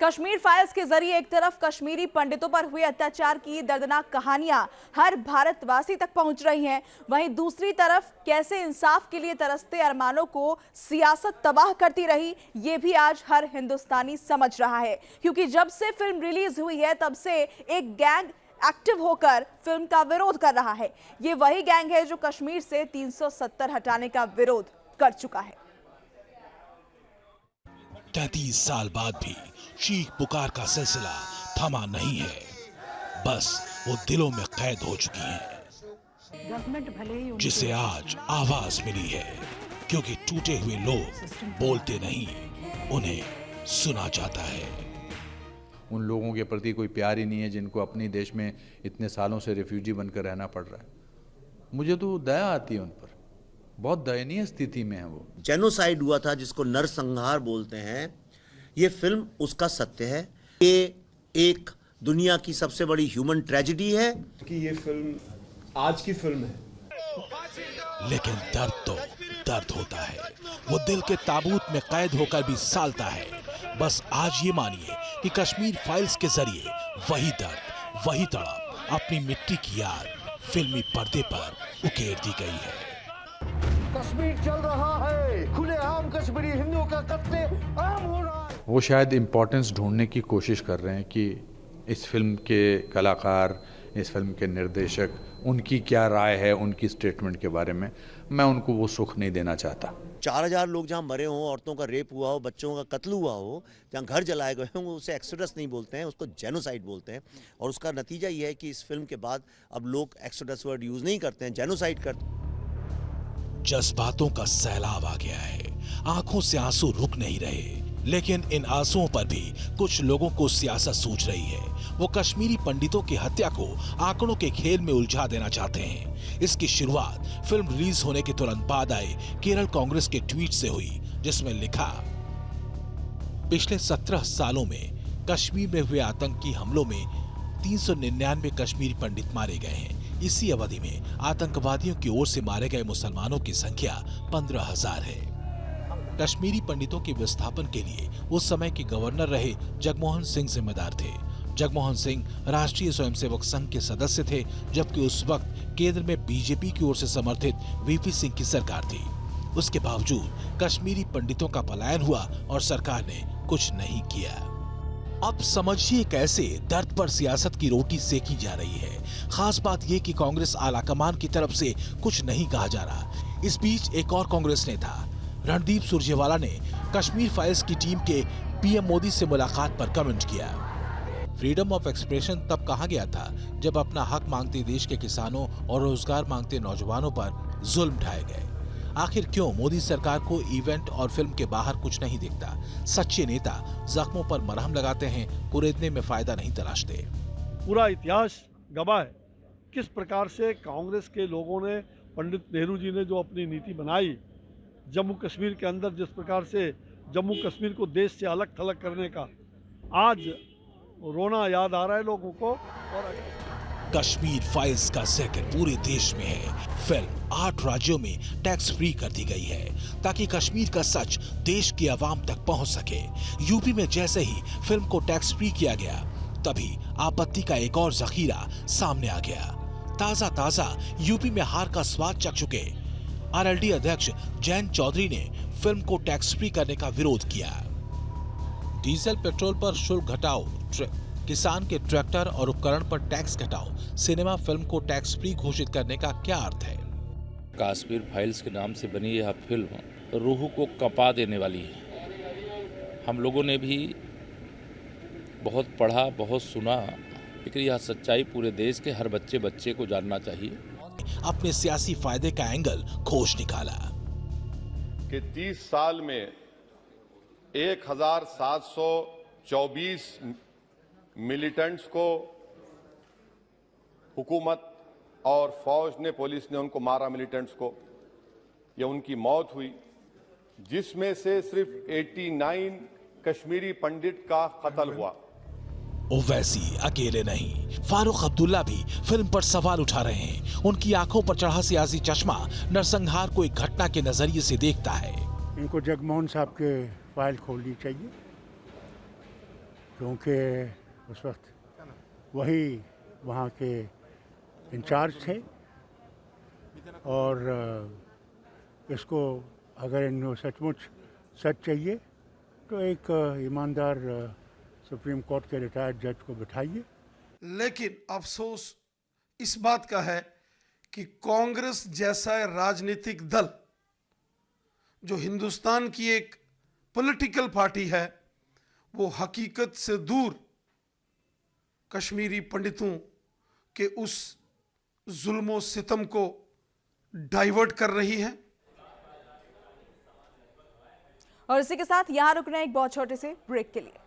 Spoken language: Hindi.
कश्मीर फाइल्स के जरिए एक तरफ कश्मीरी पंडितों पर हुए अत्याचार की दर्दनाक कहानियां हर भारतवासी तक पहुंच रही हैं, वहीं दूसरी तरफ कैसे इंसाफ के लिए तरसते अरमानों को सियासत तबाह करती रही, ये भी आज हर हिंदुस्तानी समझ रहा है। क्योंकि जब से फिल्म रिलीज हुई है तब से एक गैंग एक्टिव होकर फिल्म का विरोध कर रहा है। ये वही गैंग है जो कश्मीर से 370 हटाने का विरोध कर चुका है। 33 साल बाद भी चीख पुकार का सिलसिला थमा नहीं है, बस वो दिलों में कैद हो चुकी हैं, जिसे आज आवाज मिली है। क्योंकि टूटे हुए लोग बोलते नहीं, उन्हें सुना जाता है। उन लोगों के प्रति कोई प्यार ही नहीं है जिनको अपने देश में इतने सालों से रिफ्यूजी बनकर रहना पड़ रहा है। मुझे तो दया आती है उन पर, बहुत दयनीय स्थिति में है वो। जेनोसाइड हुआ था जिसको नरसंहार बोलते हैं, ये फिल्म उसका सत्य है। ये एक दुनिया की सबसे बड़ी ह्यूमन ट्रेजेडी है कि ये फिल्म आज की फिल्म है। लेकिन दर्द तो दर्द होता है, वो दिल के ताबूत में कैद होकर भी सालता है। बस आज ये मानिए कि कश्मीर फाइल्स के जरिए वही दर्द, वही तड़प, अपनी मिट्टी की याद फिल्मी पर्दे पर उकेर दी गई है। कश्मीर चल रहा है, खुलेआम कश्मीरी हिंदुओं का कत्ले आम हो रहा है। वो शायद इम्पोर्टेंस ढूंढने की कोशिश कर रहे हैं कि इस फिल्म के कलाकार, इस फिल्म के निर्देशक, उनकी क्या राय है उनकी स्टेटमेंट के बारे में। मैं उनको वो सुख नहीं देना चाहता। 4000 लोग जहाँ मरे हों, औरतों का रेप हुआ हो, बच्चों का कत्ल हुआ हो, जहाँ घर जलाए गए हों, उसे एक्सोडस नहीं बोलते हैं, उसको जेनोसाइड बोलते हैं। और उसका नतीजा ये है कि इस फिल्म के बाद अब लोग एक्सोडस वर्ड यूज नहीं करते हैं, जेनोसाइड करते हैं। जज्बातों का सैलाब आ गया है, आंखों से आंसू रुक नहीं रहे। लेकिन इन आंसुओं पर भी कुछ लोगों को सियासत सूझ रही है। वो कश्मीरी पंडितों की हत्या को आंकड़ों के खेल में उलझा देना चाहते हैं। इसकी शुरुआत फिल्म रिलीज होने के तुरंत बाद आए केरल कांग्रेस के ट्वीट से हुई, जिसमें लिखा, पिछले 17 सालों में कश्मीर में हुए आतंकी हमलों में 399 कश्मीरी पंडित मारे गए हैं। इसी अवधि में आतंकवादियों की ओर से मारे गए मुसलमानों की संख्या 15,000 है। कश्मीरी पंडितों के विस्थापन के लिए उस समय के गवर्नर रहे जगमोहन सिंह जिम्मेदार थे। जगमोहन सिंह राष्ट्रीय स्वयंसेवक संघ के सदस्य थे, जबकि उस वक्त केंद्र में बीजेपी की ओर से समर्थित वीपी सिंह की सरकार थी। उसके बावजूद कश्मीरी पंडितों का पलायन हुआ और सरकार ने कुछ नहीं किया। अब समझिए कैसे दर्द पर सियासत की रोटी सेकी जा रही है। खास बात यह कि कांग्रेस आलाकमान की तरफ से कुछ नहीं कहा जा रहा। इस बीच एक और कांग्रेस नेता रणदीप सुरजेवाला ने कश्मीर फाइल्स की टीम के पीएम मोदी से मुलाकात पर कमेंट किया। फ्रीडम ऑफ एक्सप्रेशन तब कहा गया था जब अपना हक मांगते देश के किसानों और रोजगार मांगते नौजवानों पर जुल्म ढाए गए। आखिर क्यों मोदी सरकार को इवेंट और फिल्म के बाहर कुछ नहीं दिखता? सच्चे नेता जख्मों पर मरहम लगाते हैं, कुरेदने में फायदा नहीं तलाशते। पूरा इतिहास गवाह है किस प्रकार से कांग्रेस के लोगों ने, पंडित नेहरू जी ने जो अपनी नीति बनाई जम्मू कश्मीर के अंदर, जिस प्रकार से जम्मू कश्मीर को देश से अलग थलग करने का, आज रोना याद आ रहा है लोगों को। और कश्मीर फाइल्स का जिक्र पूरे देश में है। फिल्म 8 राज्यों में टैक्स फ्री कर दी गई है ताकि कश्मीर का सच देश की आवाम तक पहुंच सके। यूपी में जैसे ही फिल्म को टैक्स फ्री किया गया, तभी आपत्ति का एक और जखीरा सामने आ गया। ताजा यूपी में हार का स्वाद चख चुके आरएलडी अध्यक्ष जयंत चौधरी ने फिल्म को टैक्स फ्री करने का विरोध किया। डीजल पेट्रोल पर शुल्क घटाओ, किसान के ट्रैक्टर और उपकरण पर टैक्स घटाओ, सिनेमा फिल्म को टैक्स फ्री घोषित करने का क्या अर्थ है? कश्मीर फाइल्स के नाम से बनी यह फिल्म रूह को कंपा देने वाली है। हम लोगों ने भी बहुत पढ़ा, बहुत सुना, लेकिन यह सच्चाई पूरे देश के हर बच्चे को जानना चाहिए। अपने सियासी फायदे का एंगल खोज निकाला कि 30 साल में 1724 मिलिटेंट्स को हुकूमत और फौज ने, पुलिस ने उनको मारा, मिलिटेंट्स को, या उनकी मौत हुई, जिसमें से सिर्फ 89 कश्मीरी पंडित का कत्ल हुआ। ओवैसी अकेले नहीं, फारूक अब्दुल्ला भी फिल्म पर सवाल उठा रहे हैं। उनकी आंखों पर चढ़ा सियासी चश्मा नरसंहार को एक घटना के नजरिए से देखता है। इनको जगमोहन साहब के फाइल खोलनी चाहिए, क्योंकि उस वक्त वही वहाँ के इंचार्ज थे और इसको अगर इनको सचमुच सच चाहिए तो एक ईमानदार सुप्रीम कोर्ट के रिटायर्ड जज को बिठाइए। लेकिन अफसोस इस बात का है कि कांग्रेस जैसा राजनीतिक दल जो हिंदुस्तान की एक पॉलिटिकल पार्टी है, वो हकीकत से दूर कश्मीरी पंडितों के उस जुल्म सितम को डाइवर्ट कर रही है। और इसी के साथ यहां रुकना एक बहुत छोटे से ब्रेक के लिए।